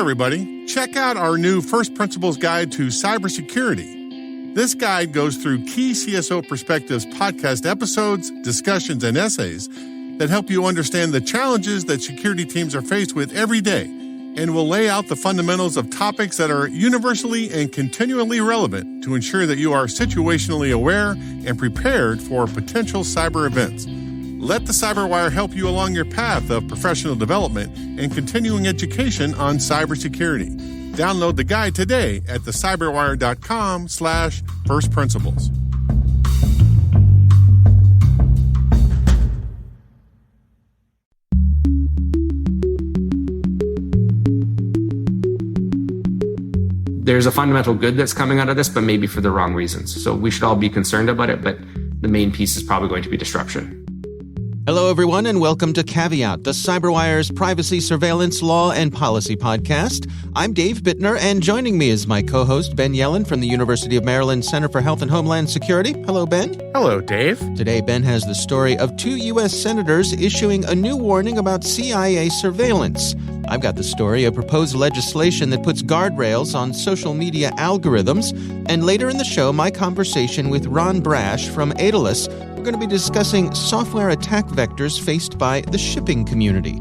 everybody. Check out our new First Principles Guide to Cybersecurity. This guide goes through key CSO Perspectives podcast episodes, discussions, and essays that help you understand the challenges that security teams are faced with every day and will lay out the fundamentals of topics that are universally and continually relevant to ensure that you are situationally aware and prepared for potential cyber events. Let the Cyberwire help you along your path of professional development and continuing education on cybersecurity. Download the guide today at thecyberwire.com/firstprinciples. There's a fundamental good that's coming out of this, but maybe for the wrong reasons. So we should all be concerned about it, but the main piece is probably going to be disruption. Hello, everyone, and welcome to Caveat, the CyberWire's privacy, surveillance, law, and policy podcast. I'm Dave Bittner, and joining me is my co-host, Ben Yellen from the University of Maryland Center for Health and Homeland Security. Hello, Ben. Hello, Dave. Today, Ben has the story of 2 U.S. senators issuing a new warning about CIA surveillance. I've got the story of proposed legislation that puts guardrails on social media algorithms. And later in the show, my conversation with Ron Brash from Daedalus. We're going to be discussing software attack vectors faced by the shipping community.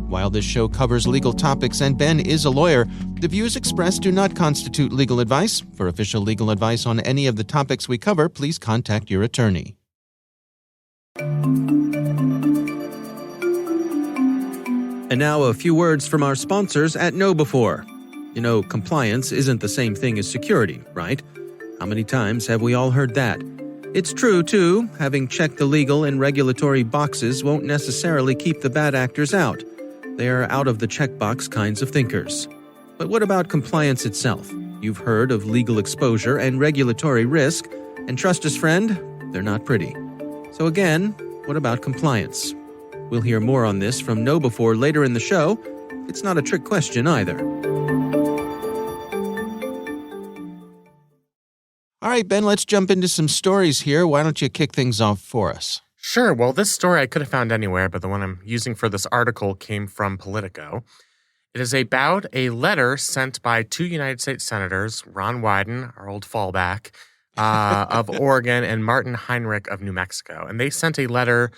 While this show covers legal topics and Ben is a lawyer, the views expressed do not constitute legal advice. For official legal advice on any of the topics we cover, please contact your attorney. And now a few words from our sponsors at KnowBe4. You know, compliance isn't the same thing as security, right? How many times have we all heard that? It's true, too. Having checked the legal and regulatory boxes won't necessarily keep the bad actors out. They are out-of-the-checkbox kinds of thinkers. But what about compliance itself? You've heard of legal exposure and regulatory risk, and trust us, friend, they're not pretty. So again, what about compliance? We'll hear more on this from KnowBe4 later in the show. It's not a trick question either. All right, Ben, let's jump into some stories here. Why don't you kick things off for us? Sure. Well, this story I could have found anywhere, but the one I'm using for this article came from Politico. It is about a letter sent by 2 United States senators, Ron Wyden, our old fallback, of Oregon, and Martin Heinrich of New Mexico. And they sent a letter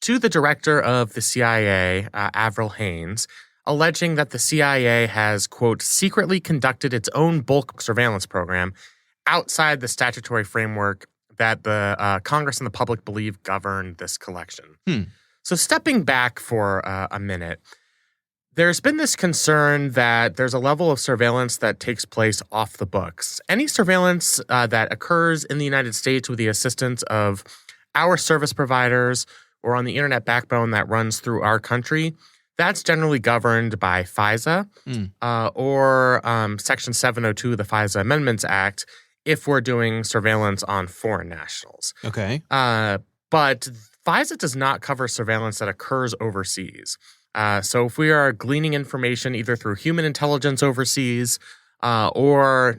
to the director of the CIA, Avril Haines, alleging that the CIA has, quote, secretly conducted its own bulk surveillance program outside the statutory framework that the Congress and the public believe govern this collection. So stepping back for a minute, there's been this concern that there's a level of surveillance that takes place off the books. Any surveillance that occurs in the United States with the assistance of our service providers or on the internet backbone that runs through our country, that's generally governed by FISA or Section 702 of the FISA Amendments Act, if we're doing surveillance on foreign nationals. Okay. But FISA does not cover surveillance that occurs overseas. So if we are gleaning information either through human intelligence overseas or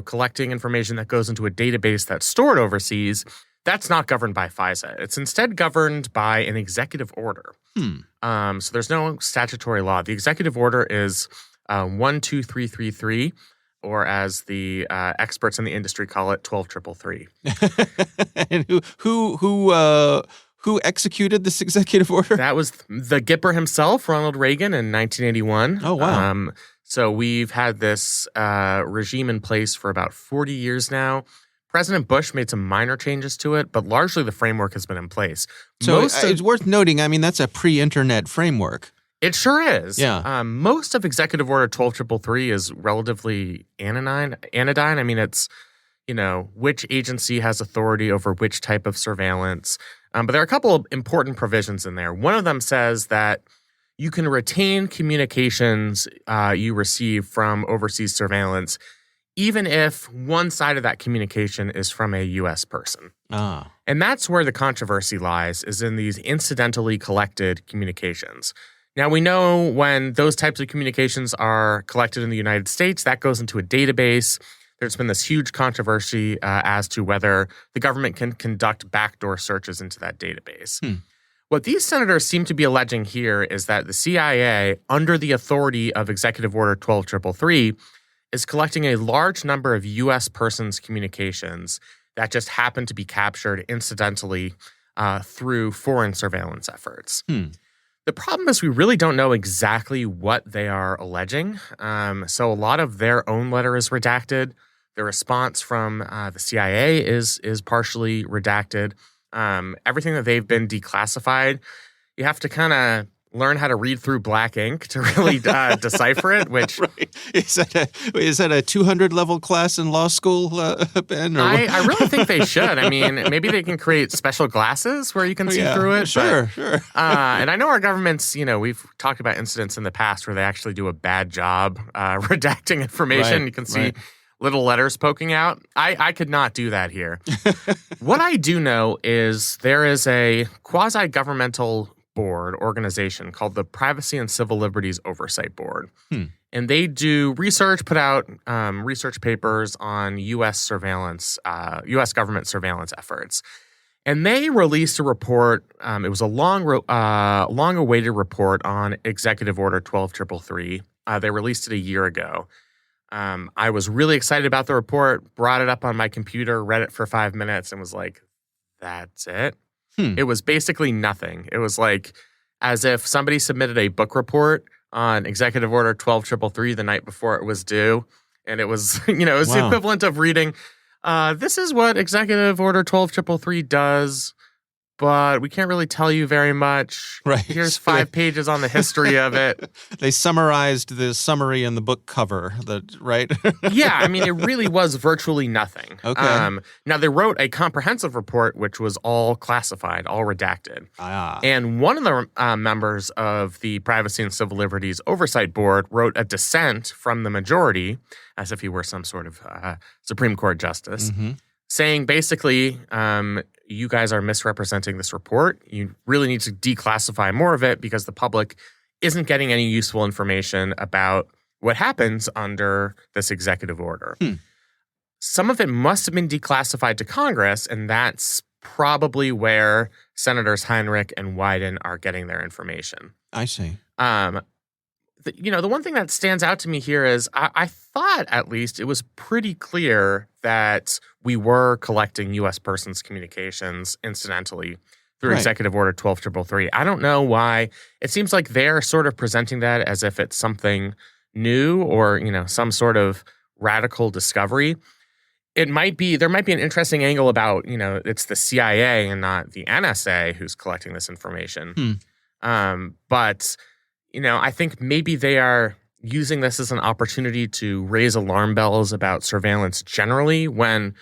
collecting information that goes into a database that's stored overseas, that's not governed by FISA. It's instead governed by an executive order. So there's no statutory law. The executive order is 12333. Or as the experts in the industry call it, 12333. And who executed this executive order? That was the Gipper himself, Ronald Reagan, in 1981. Oh, wow. So we've had this regime in place for about 40 years now. President Bush made some minor changes to it, but largely the framework has been in place. So it's worth noting, I mean, that's a pre-internet framework. It sure is. Yeah. Most of Executive Order 12333 is relatively anodyne. I mean, it's, which agency has authority over which type of surveillance. But there are a couple of important provisions in there. One of them says that you can retain communications you receive from overseas surveillance, even if one side of that communication is from a U.S. person. And that's where the controversy lies, is in these incidentally collected communications. Now, we know when those types of communications are collected in the United States, that goes into a database. There's been this huge controversy as to whether the government can conduct backdoor searches into that database. What these senators seem to be alleging here is that the CIA, under the authority of Executive Order 12333, is collecting a large number of U.S. persons' communications that just happen to be captured incidentally through foreign surveillance efforts. The problem is we really don't know exactly what they are alleging. So a lot of their own letter is redacted. The response from the CIA is partially redacted. Everything that they've been declassified, you have to kind of learn how to read through black ink to really decipher it, which... Right. Is that a 200 level class in law school, Ben? Or I really think they should. I mean, maybe they can create special glasses where you can see through it. Sure. And I know our government's, we've talked about incidents in the past where they actually do a bad job redacting information. Right, You can see little letters poking out. I could not do that here. What I do know is there is a quasi-governmental organization called the Privacy and Civil Liberties Oversight Board. And they do research, put out research papers on U.S. surveillance, U.S. government surveillance efforts. And they released a report. It was a long-awaited report on Executive Order 12333. They released it a year ago. I was really excited about the report, brought it up on my computer, read it for 5 minutes, and was like, that's it? It was basically nothing. It was like as if somebody submitted a book report on Executive Order 12333 the night before it was due. And it was, it was the equivalent of reading, this is what Executive Order 12333 does, but we can't really tell you very much. Right. Here's 5 pages on the history of it. They summarized the summary in the book cover, right? Yeah, I mean, it really was virtually nothing. Okay. Now, they wrote a comprehensive report, which was all classified, all redacted. And one of the members of the Privacy and Civil Liberties Oversight Board wrote a dissent from the majority, as if he were some sort of Supreme Court justice, saying basically, you guys are misrepresenting this report. You really need to declassify more of it because the public isn't getting any useful information about what happens under this executive order. Some of it must have been declassified to Congress, and that's probably where Senators Heinrich and Wyden are getting their information. I see. The one thing that stands out to me here is I thought at least it was pretty clear that we were collecting U.S. persons' communications incidentally through Executive Order 12333. I don't know why. It seems like they're sort of presenting that as if it's something new or, some sort of radical discovery. There might be an interesting angle about, it's the CIA and not the NSA who's collecting this information. But I think maybe they are using this as an opportunity to raise alarm bells about surveillance generally when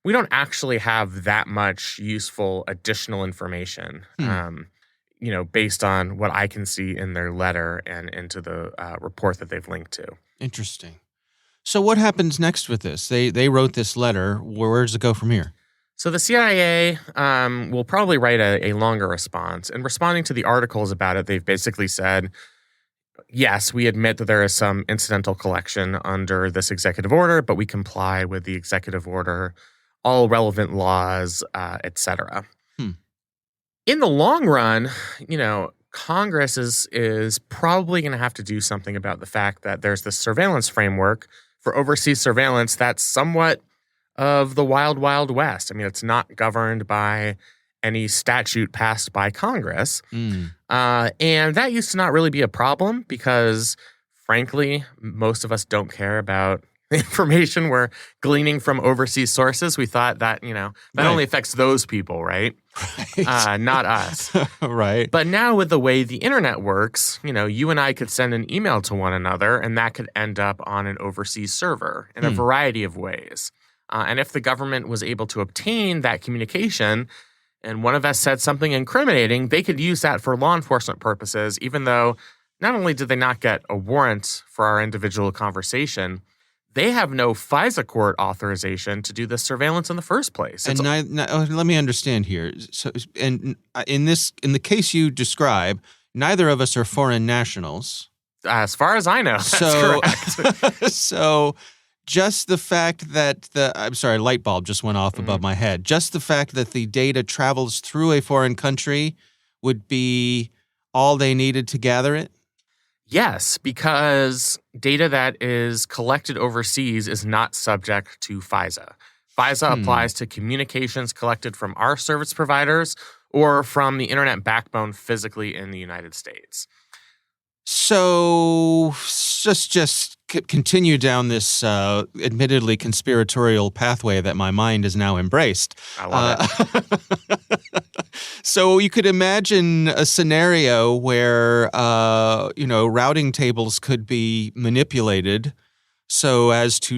we don't actually have that much useful additional information, based on what I can see in their letter and into the report that they've linked to. Interesting. So what happens next with this? They wrote this letter. Where does it go from here? So the CIA will probably write a longer response. And responding to the articles about it, they've basically said, yes, we admit that there is some incidental collection under this executive order, but we comply with the executive order, all relevant laws, et cetera. In the long run, Congress is probably going to have to do something about the fact that there's this surveillance framework for overseas surveillance that's somewhat of the wild, wild west. I mean, it's not governed by any statute passed by Congress. And that used to not really be a problem because, frankly, most of us don't care about the information we're gleaning from overseas sources. We thought that, that only affects those people, right? Not us. Right. But now with the way the internet works, you and I could send an email to one another and that could end up on an overseas server in a variety of ways. And if the government was able to obtain that communication and one of us said something incriminating, they could use that for law enforcement purposes, even though not only did they not get a warrant for our individual conversation, they have no FISA court authorization to do this surveillance in the first place. And let me understand here. So, and in the case you describe, neither of us are foreign nationals. As far as I know, that's correct. So just the fact that light bulb just went off above my head. Just the fact that the data travels through a foreign country would be all they needed to gather it? Yes, because data that is collected overseas is not subject to FISA. FISA applies to communications collected from our service providers or from the internet backbone physically in the United States. So just continue down this admittedly conspiratorial pathway that my mind has now embraced. I love it. So you could imagine a scenario where, routing tables could be manipulated so as to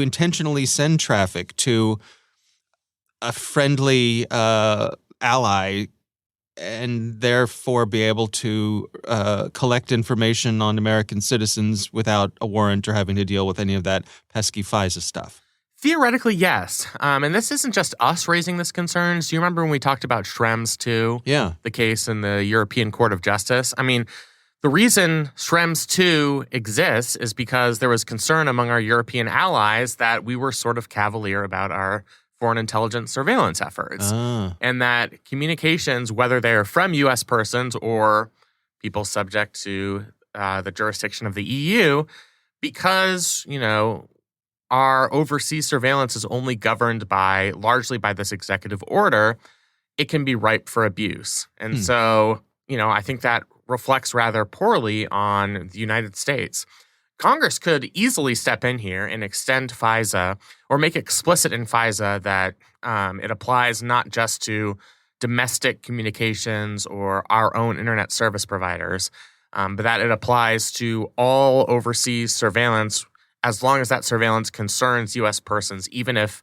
intentionally send traffic to a friendly ally and therefore be able to collect information on American citizens without a warrant or having to deal with any of that pesky FISA stuff. Theoretically, yes. And this isn't just us raising this concerns. Do you remember when we talked about Schrems 2? Yeah. The case in the European Court of Justice? I mean, the reason Schrems 2 exists is because there was concern among our European allies that we were sort of cavalier about our foreign intelligence surveillance efforts. And that communications, whether they're from U.S. persons or people subject to the jurisdiction of the EU, because, our overseas surveillance is only governed largely by this executive order, it can be ripe for abuse. And so, I think that reflects rather poorly on the United States. Congress could easily step in here and extend FISA or make explicit in FISA that it applies not just to domestic communications or our own internet service providers, but that it applies to all overseas surveillance as long as that surveillance concerns U.S. persons, even if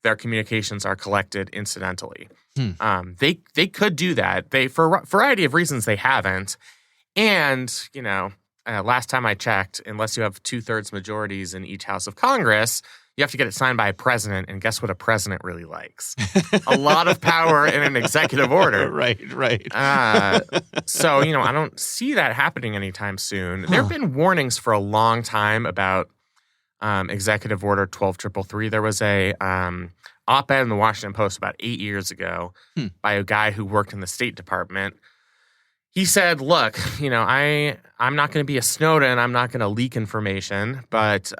their communications are collected incidentally. They could do that. For a variety of reasons, they haven't. And, last time I checked, unless you have 2/3 majorities in each house of Congress, you have to get it signed by a president. And guess what a president really likes? A lot of power in an executive order. Right. So, I don't see that happening anytime soon. There have been warnings for a long time about Executive Order 12333. There was a op-ed in the Washington Post about 8 years ago by a guy who worked in the State Department. He said, look, I'm not going to be a Snowden. I'm not going to leak information. But,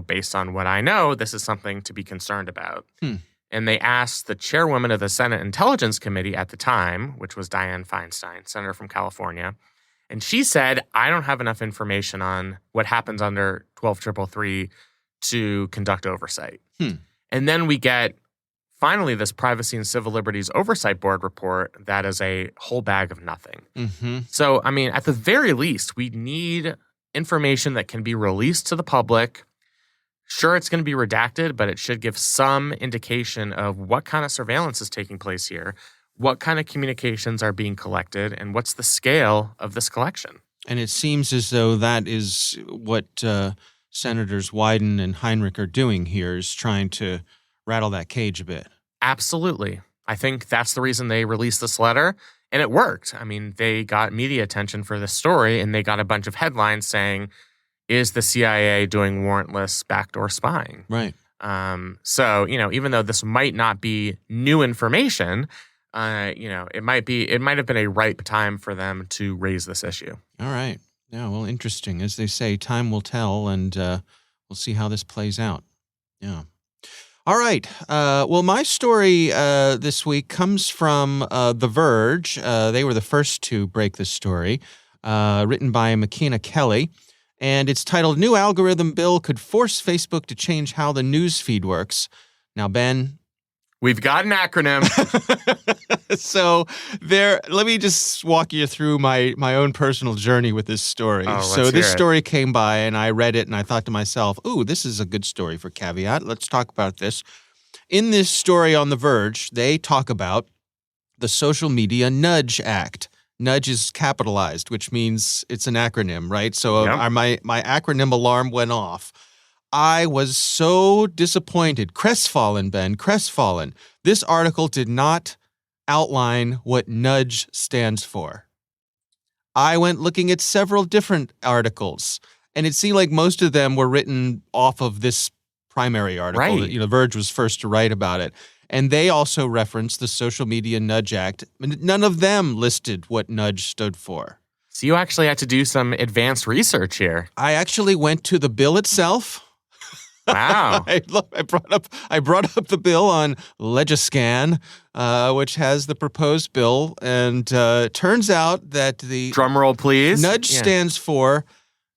based on what I know, this is something to be concerned about. And they asked the chairwoman of the Senate Intelligence Committee at the time, which was Dianne Feinstein, senator from California. And she said, I don't have enough information on what happens under 12333 to conduct oversight. And then we get finally this Privacy and Civil Liberties Oversight Board report that is a whole bag of nothing. So, at the very least, we need information that can be released to the public. Sure, it's going to be redacted, but it should give some indication of what kind of surveillance is taking place here, what kind of communications are being collected, and what's the scale of this collection. And it seems as though that is what Senators Wyden and Heinrich are doing here, is trying to rattle that cage a bit. Absolutely. I think that's the reason they released this letter, and it worked. They got media attention for this story, and they got a bunch of headlines saying, is the CIA doing warrantless backdoor spying? Right. So, even though this might not be new information, it might have been a ripe time for them to raise this issue. All right. Yeah, well, interesting. As they say, time will tell, and we'll see how this plays out. Yeah. All right. Well, my story this week comes from The Verge. They were the first to break this story, written by McKenna Kelly. And it's titled, New Algorithm Bill Could Force Facebook to Change How the News Feed Works. Now, Ben, we've got an acronym. So let me just walk you through my own personal journey with this story. So this story came by and I read it and I thought to myself, ooh, this is a good story for Caveat. Let's talk about this. In this story on The Verge, they talk about the Social Media Nudge Act. Nudge is capitalized, which means it's an acronym, right? So my acronym alarm went off. I was so disappointed, crestfallen, Ben, crestfallen. This article did not outline what nudge stands for. I went looking at several different articles, and it seemed like most of them were written off of this primary article. Right. Verge was first to write about it. And they also referenced the Social Media Nudge Act. None of them listed what nudge stood for. So you actually had to do some advanced research here. I actually went to the bill itself. Wow. I brought up the bill on Legiscan, which has the proposed bill, and turns out that the drum roll, please. Nudge stands for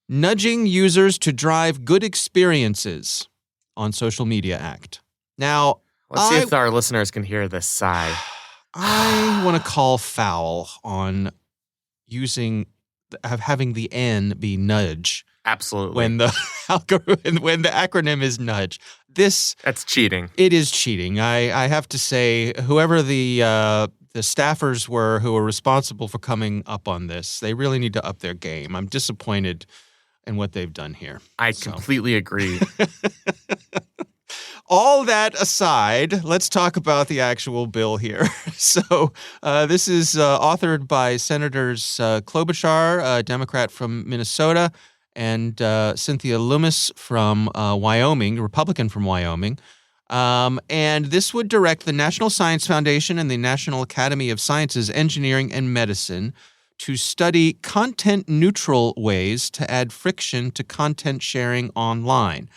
Nudging Users to Drive Good Experiences on Social Media Act. Now, let's see if our listeners can hear this sigh. I want to call foul on having the N be nudge. Absolutely. When the acronym is nudge. That's cheating. It is cheating. I have to say, whoever the staffers were who were responsible for coming up on this, they really need to up their game. I'm disappointed in what they've done here. I completely agree. All that aside, let's talk about the actual bill here. So this is authored by Senators Klobuchar, a Democrat from Minnesota, and Cynthia Lummis from Wyoming, Republican from Wyoming. And this would direct the National Science Foundation and the National Academy of Sciences, Engineering, and Medicine to study content-neutral ways to add friction to content sharing online.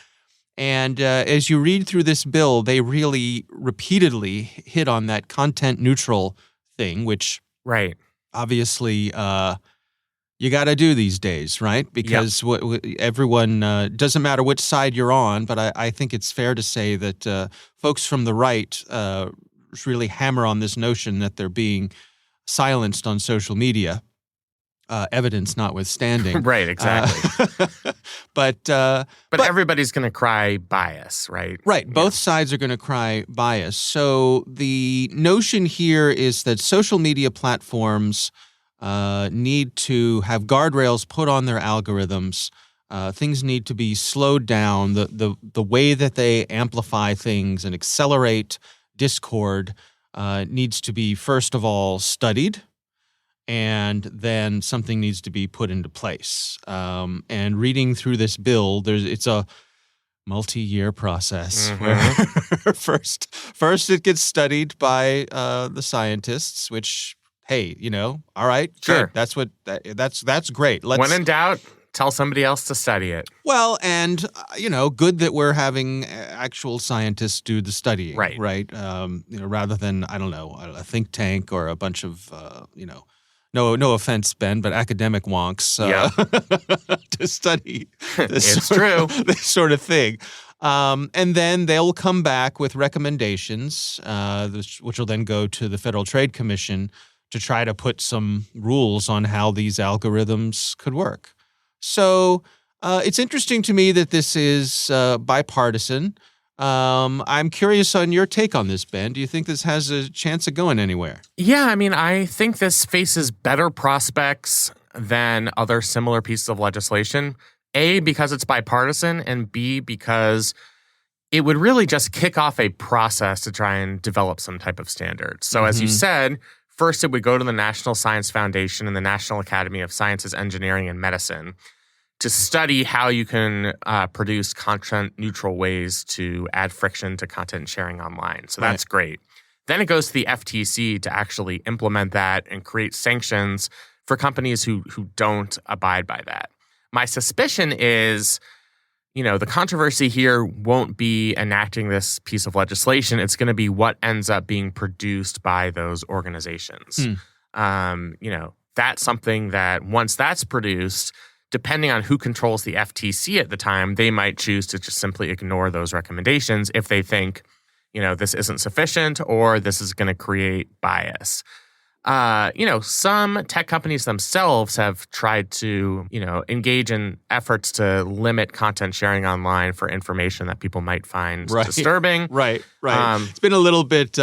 And as you read through this bill, they really repeatedly hit on that content-neutral thing, which obviously you got to do these days, right? Because everyone, doesn't matter which side you're on, but I think it's fair to say that folks from the right really hammer on this notion that they're being silenced on social media, evidence notwithstanding. Right, exactly. But everybody's going to cry bias, right? Right. Both sides are going to cry bias. So the notion here is that social media platforms need to have guardrails put on their algorithms. Things need to be slowed down. The way that they amplify things and accelerate discord needs to be, first of all, studied. And then something needs to be put into place. And reading through this bill, it's a multi-year process where first it gets studied by the scientists, which, hey, all right, sure, good. That's great. When in doubt, tell somebody else to study it. Well, and good that we're having actual scientists do the studying, right? Rather than a think tank or a bunch of No offense, Ben, but academic wonks to study this sort of thing. And then they'll come back with recommendations, which will then go to the Federal Trade Commission to try to put some rules on how these algorithms could work. So it's interesting to me that this is bipartisan. I'm curious on your take on this, Ben. Do you think this has a chance of going anywhere? Yeah, I think this faces better prospects than other similar pieces of legislation. A, because it's bipartisan, and B, because it would really just kick off a process to try and develop some type of standard. So as you said, first it would go to the National Science Foundation and the National Academy of Sciences, Engineering, and Medicine to study how you can produce content-neutral ways to add friction to content sharing online. So that's great. Then it goes to the FTC to actually implement that and create sanctions for companies who don't abide by that. My suspicion is, the controversy here won't be enacting this piece of legislation. It's going to be what ends up being produced by those organizations. That's something that once that's produced, depending on who controls the FTC at the time, they might choose to just simply ignore those recommendations if they think, this isn't sufficient or this is going to create bias. Some tech companies themselves have tried to, engage in efforts to limit content sharing online for information that people might find disturbing. Right. It's been a little bit,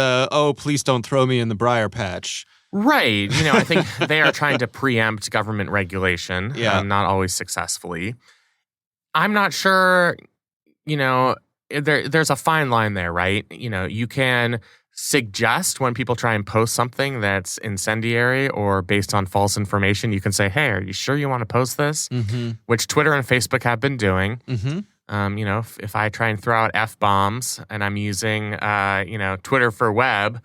please don't throw me in the briar patch. Right. I think they are trying to preempt government regulation, not always successfully. I'm not sure, there's a fine line there, right? You can suggest when people try and post something that's incendiary or based on false information, you can say, hey, are you sure you want to post this? Which Twitter and Facebook have been doing. If I try and throw out F-bombs and I'm using, Twitter for web,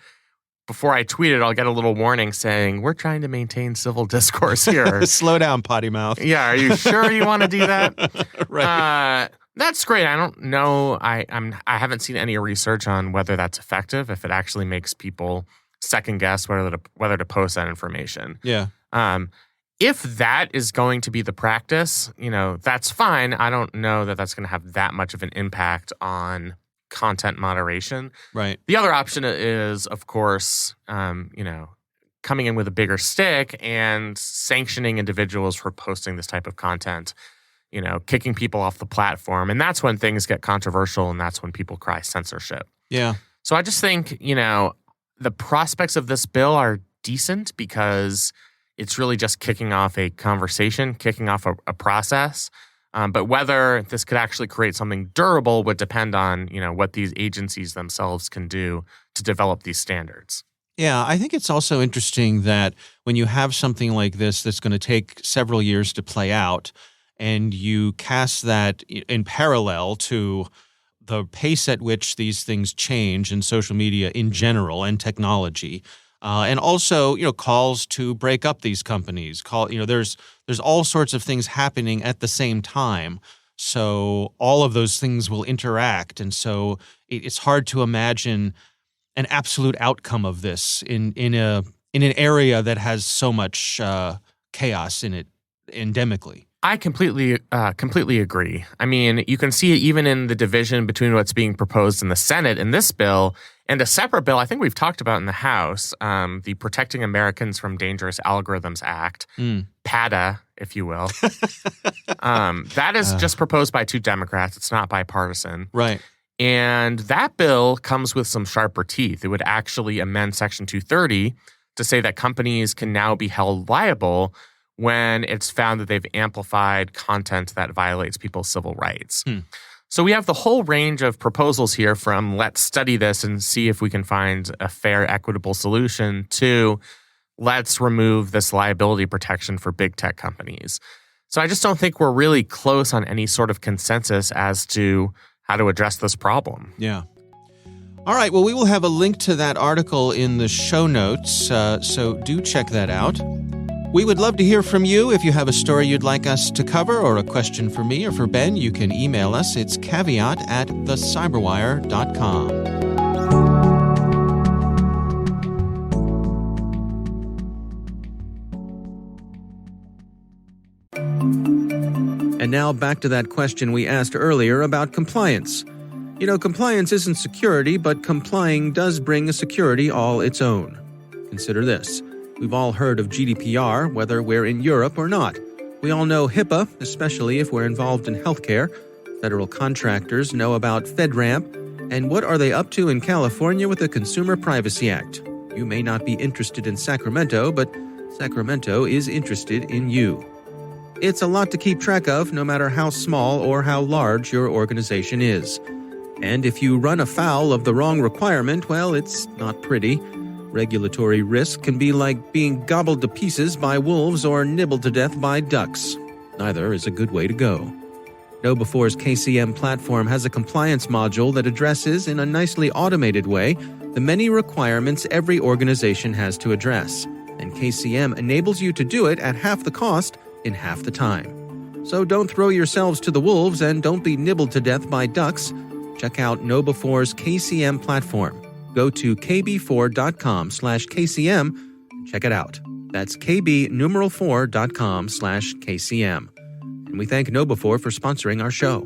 before I tweet it, I'll get a little warning saying, we're trying to maintain civil discourse here. Slow down, potty mouth. Yeah, are you sure you want to do that? Right. That's great. I don't know. I haven't seen any research on whether that's effective, if it actually makes people second guess whether to post that information. Yeah. If that is going to be the practice, that's fine. I don't know that that's going to have that much of an impact on content moderation. Right. The other option is, of course, coming in with a bigger stick and sanctioning individuals for posting this type of content, kicking people off the platform. And that's when things get controversial, and that's when people cry censorship. Yeah. So I just think, the prospects of this bill are decent because it's really just kicking off a conversation, kicking off a process. But whether this could actually create something durable would depend on, what these agencies themselves can do to develop these standards. Yeah, I think it's also interesting that when you have something like this that's going to take several years to play out, and you cast that in parallel to the pace at which these things change in social media in general and technology, and also, calls to break up these companies. There's all sorts of things happening at the same time. So all of those things will interact, and so it's hard to imagine an absolute outcome of this in an area that has so much chaos in it endemically. I completely agree. I mean, you can see it even in the division between what's being proposed in the Senate in this bill and a separate bill I think we've talked about in the House, the Protecting Americans from Dangerous Algorithms Act, PADA, if you will. That is just proposed by 2 Democrats. It's not bipartisan. Right. And that bill comes with some sharper teeth. It would actually amend Section 230 to say that companies can now be held liable when it's found that they've amplified content that violates people's civil rights. So we have the whole range of proposals here, from let's study this and see if we can find a fair, equitable solution, to let's remove this liability protection for big tech companies. So I just don't think we're really close on any sort of consensus as to how to address this problem. Yeah. All right. Well, we will have a link to that article in the show notes, so do check that out. We would love to hear from you. If you have a story you'd like us to cover or a question for me or for Ben, you can email us. It's caveat@thecyberwire.com. And now back to that question we asked earlier about compliance. Compliance isn't security, but complying does bring a security all its own. Consider this. We've all heard of GDPR, whether we're in Europe or not. We all know HIPAA, especially if we're involved in healthcare. Federal contractors know about FedRAMP. And what are they up to in California with the Consumer Privacy Act? You may not be interested in Sacramento, but Sacramento is interested in you. It's a lot to keep track of, no matter how small or how large your organization is. And if you run afoul of the wrong requirement, well, it's not pretty. Regulatory risk can be like being gobbled to pieces by wolves or nibbled to death by ducks. Neither is a good way to go. KnowBefore's KCM platform has a compliance module that addresses, in a nicely automated way, the many requirements every organization has to address. And KCM enables you to do it at half the cost in half the time. So don't throw yourselves to the wolves and don't be nibbled to death by ducks. Check out KnowBefore's KCM platform. Go to kb4.com/KCM and check it out. That's kb4.com/KCM. And we thank KnowBefore for sponsoring our show.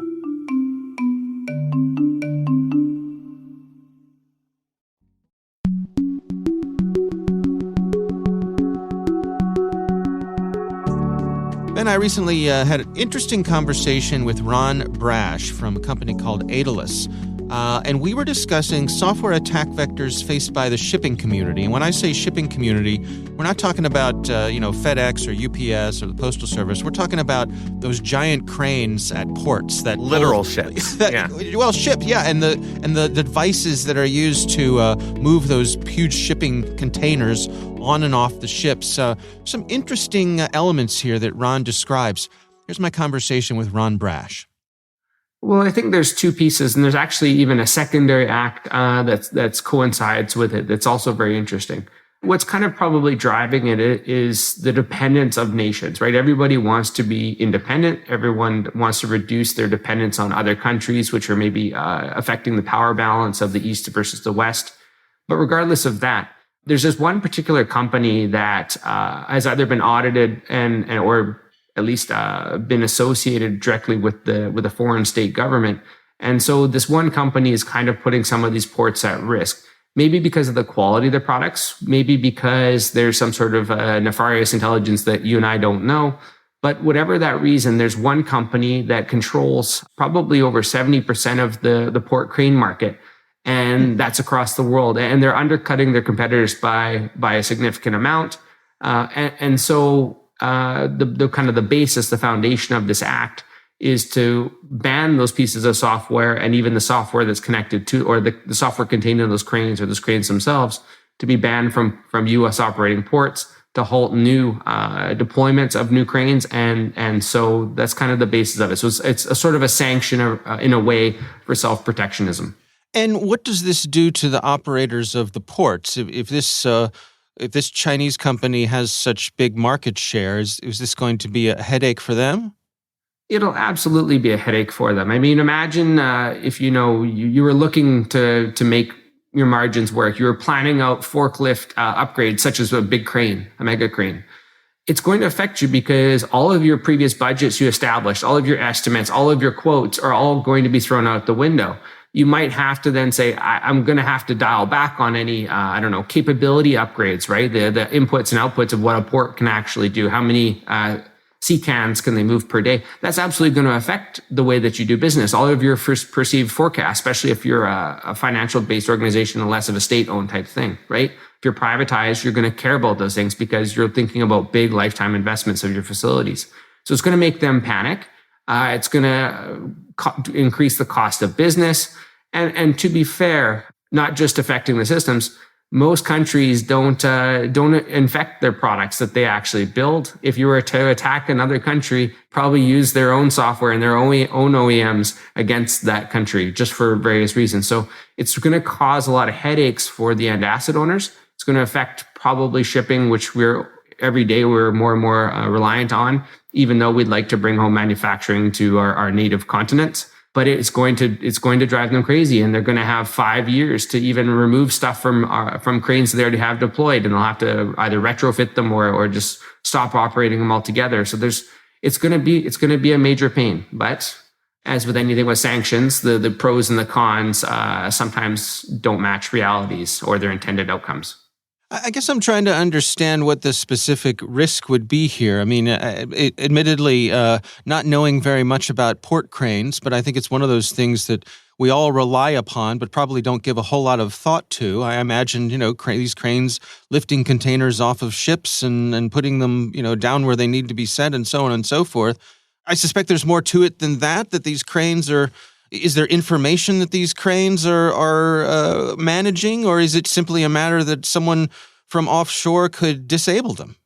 Ben, I recently had an interesting conversation with Ron Brash from a company called Daedalus. And we were discussing software attack vectors faced by the shipping community. And when I say shipping community, we're not talking about, FedEx or UPS or the Postal Service. We're talking about those giant cranes at ports that literal ships. Well, ship, yeah, and the devices that are used to move those huge shipping containers on and off the ships. Some interesting elements here that Ron describes. Here's my conversation with Ron Brash. Well, I think there's two pieces, and there's actually even a secondary act that's coincides with it. That's also very interesting. What's kind of probably driving it is the dependence of nations, right? Everybody wants to be independent. Everyone wants to reduce their dependence on other countries, which are maybe affecting the power balance of the East versus the West. But regardless of that, there's this one particular company that has either been audited and or at least been associated directly with the foreign state government. And so this one company is kind of putting some of these ports at risk. Maybe because of the quality of the products, maybe because there's some sort of nefarious intelligence that you and I don't know. But whatever that reason, there's one company that controls probably over 70% of the port crane market. And that's across the world. And they're undercutting their competitors by a significant amount. So the kind of the basis, the foundation of this act is to ban those pieces of software and even the software that's connected to, or the software contained in those cranes or those cranes themselves, to be banned from U.S. operating ports, to halt new deployments of new cranes. And so that's kind of the basis of it. So it's a sort of a sanction in a way for self-protectionism. And what does this do to the operators of the ports? If this Chinese company has such big market share, is this going to be a headache for them? It'll absolutely be a headache for them. I mean, imagine if you were looking to make your margins work. You were planning out forklift upgrades, such as a big crane, a mega crane. It's going to affect you because all of your previous budgets you established, all of your estimates, all of your quotes are all going to be thrown out the window. You might have to then say, I'm going to have to dial back on any, capability upgrades, right? The inputs and outputs of what a port can actually do. How many CCANs can they move per day? That's absolutely going to affect the way that you do business. All of your first perceived forecasts, especially if you're a financial-based organization and less of a state-owned type thing, right? If you're privatized, you're going to care about those things because you're thinking about big lifetime investments of your facilities. So it's going to make them panic. It's going to increase the cost of business. And to be fair, not just affecting the systems, most countries don't infect their products that they actually build. If you were to attack another country, probably use their own software and their own OEMs against that country, just for various reasons. So it's going to cause a lot of headaches for the end asset owners. It's going to affect probably shipping, which every day we're more and more reliant on, even though we'd like to bring home manufacturing to our native continents. But it's going to drive them crazy, and they're going to have 5 years to even remove stuff from cranes that they already have deployed, and they'll have to either retrofit them or just stop operating them altogether. So it's going to be a major pain. But as with anything with sanctions, the pros and the cons sometimes don't match realities or their intended outcomes. I guess I'm trying to understand what the specific risk would be here. I mean, admittedly, not knowing very much about port cranes, but I think it's one of those things that we all rely upon, but probably don't give a whole lot of thought to. I imagine, these cranes lifting containers off of ships and putting them, down where they need to be set and so on and so forth. I suspect there's more to it than that these cranes are. Is there information that these cranes are managing, or is it simply a matter that someone from offshore could disable them?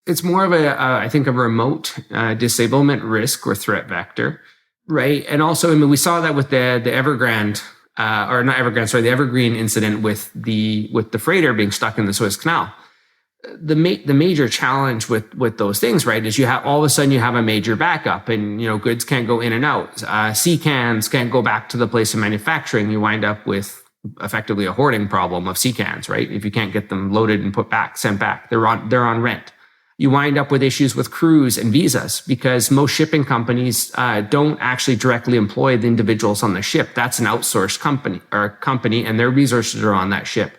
It's more of I think a remote disablement risk or threat vector, right? And also, we saw that with the Evergrande, the Evergreen incident with the freighter being stuck in the Suez Canal. The major challenge with those things, right, is you have all of a sudden you have a major backup, and goods can't go in and out. CCANs can't go back to the place of manufacturing. You wind up with effectively a hoarding problem of CCANs, right? If you can't get them loaded and sent back, they're on rent. You wind up with issues with crews and visas because most shipping companies don't actually directly employ the individuals on the ship. That's an outsourced company, and their resources are on that ship.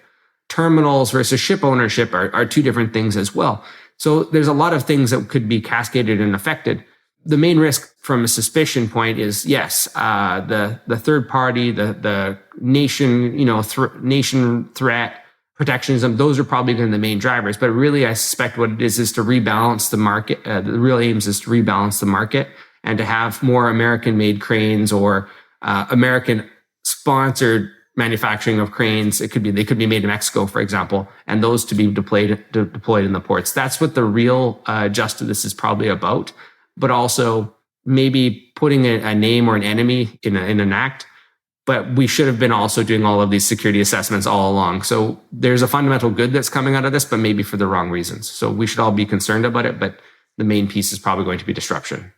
Terminals versus ship ownership are two different things as well. So there's a lot of things that could be cascaded and affected. The main risk from a suspicion point is, yes, the third party, the nation, nation threat, protectionism, those are probably going to be the main drivers. But really, I suspect what it is to rebalance the market. The real aims is to rebalance the market and to have more American-made cranes or American-sponsored manufacturing of cranes. They could be made in Mexico, for example, and those to be deployed in the ports. That's what the real gist of this is probably about. But also maybe putting a name or an enemy in an act, but we should have been also doing all of these security assessments all along. So there's a fundamental good that's coming out of this, but maybe for the wrong reasons. So we should all be concerned about it, but the main piece is probably going to be disruption.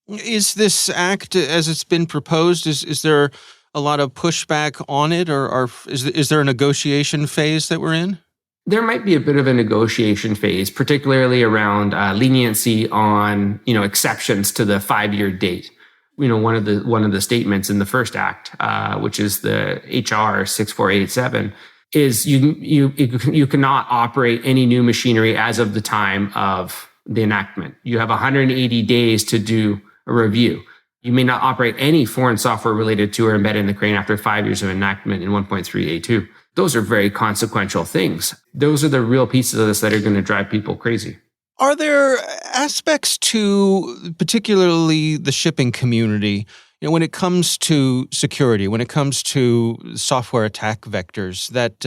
Is this act, as it's been proposed, is there a lot of pushback on it, or is there a negotiation phase that we're in? There might be a bit of a negotiation phase, particularly around leniency on, exceptions to the 5-year date. One of the statements in the first act, which is the HR 6487, is you cannot operate any new machinery as of the time of the enactment. You have 180 days to do a review. You may not operate any foreign software related to or embedded in the crane after 5 years of enactment in 1.3A2. Those are very consequential things. Those are the real pieces of this that are going to drive people crazy. Are there aspects to particularly the shipping community, when it comes to security, when it comes to software attack vectors that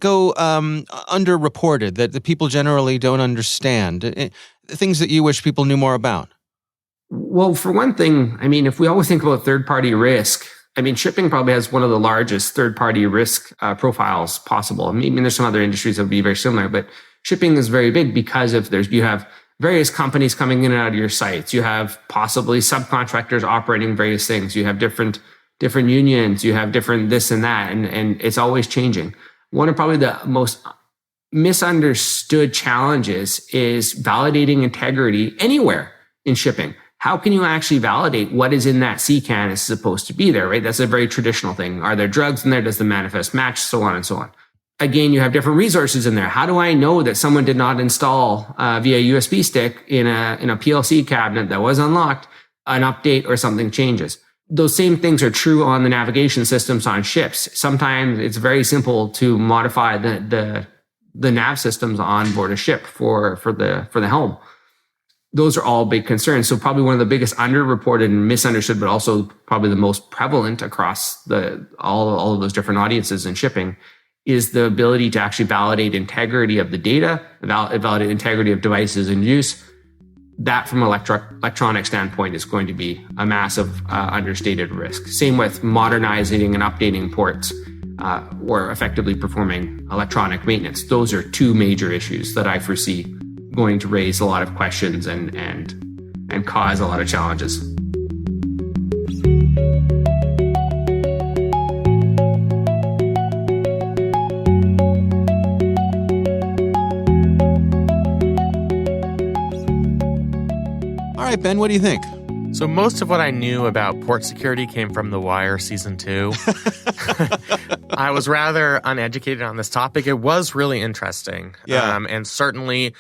go underreported, that the people generally don't understand, things that you wish people knew more about? Well, for one thing, if we always think about third-party risk, shipping probably has one of the largest third-party risk profiles possible. There's some other industries that would be very similar, but shipping is very big because you have various companies coming in and out of your sites. You have possibly subcontractors operating various things. You have different unions. You have different this and that, and it's always changing. One of probably the most misunderstood challenges is validating integrity anywhere in shipping. How can you actually validate what is in that CCAN is supposed to be there, right? That's a very traditional thing. Are there drugs in there? Does the manifest match? So on and so on. Again, you have different resources in there. How do I know that someone did not install via USB stick in a PLC cabinet that was unlocked, an update or something changes? Those same things are true on the navigation systems on ships. Sometimes it's very simple to modify the nav systems on board a ship for the helm. Those are all big concerns. So probably one of the biggest underreported and misunderstood, but also probably the most prevalent across all of those different audiences in shipping, is the ability to actually validate integrity of the data, validate integrity of devices in use. That from an electronic standpoint is going to be a massive understated risk. Same with modernizing and updating ports or effectively performing electronic maintenance. Those are two major issues that I foresee going to raise a lot of questions and cause a lot of challenges. All right, Ben, what do you think? So most of what I knew about port security came from The Wire Season 2. I was rather uneducated on this topic. It was really interesting. Yeah. And certainly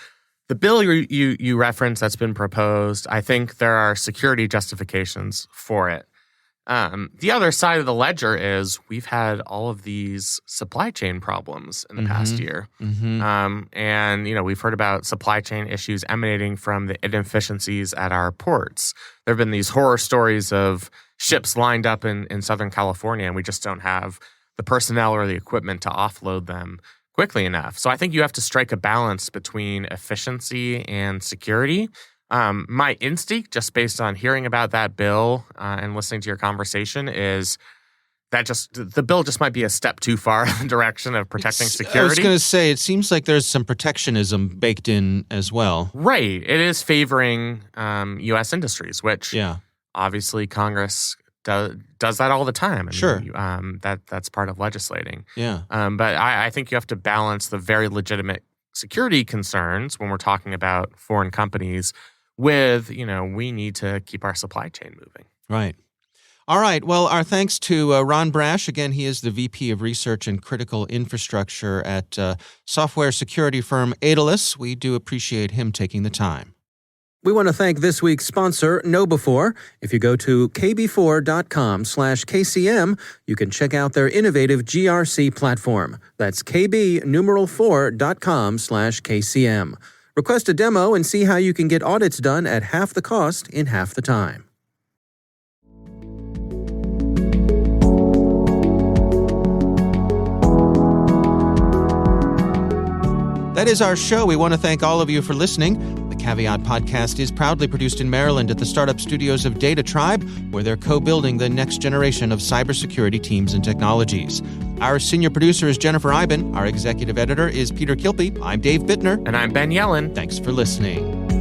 the bill you referenced that's been proposed, I think there are security justifications for it. The other side of the ledger is we've had all of these supply chain problems in the past year. And, we've heard about supply chain issues emanating from the inefficiencies at our ports. There have been these horror stories of ships lined up in Southern California, and we just don't have the personnel or the equipment to offload them quickly enough. So I think you have to strike a balance between efficiency and security. My instinct, just based on hearing about that bill and listening to your conversation, is that the bill just might be a step too far in the direction of protecting security. I was going to say, it seems like there's some protectionism baked in as well. Right. It is favoring U.S. industries, which obviously Congress does that all the time. Sure. That's part of legislating. Yeah. But I think you have to balance the very legitimate security concerns when we're talking about foreign companies with, we need to keep our supply chain moving. Right. All right. Well, our thanks to Ron Brash. Again, he is the VP of Research and Critical Infrastructure at software security firm Daedalus. We do appreciate him taking the time. We want to thank this week's sponsor, KnowBe4. If you go to kb4.com/KCM, you can check out their innovative GRC platform. That's kb4.com/KCM. Request a demo and see how you can get audits done at half the cost in half the time. That is our show. We want to thank all of you for listening. The Caveat podcast is proudly produced in Maryland at the startup studios of Data Tribe, where they're co-building the next generation of cybersecurity teams and technologies. Our senior producer is Jennifer Eiben. Our executive editor is Peter Kilpe. I'm Dave Bittner. And I'm Ben Yellen. Thanks for listening.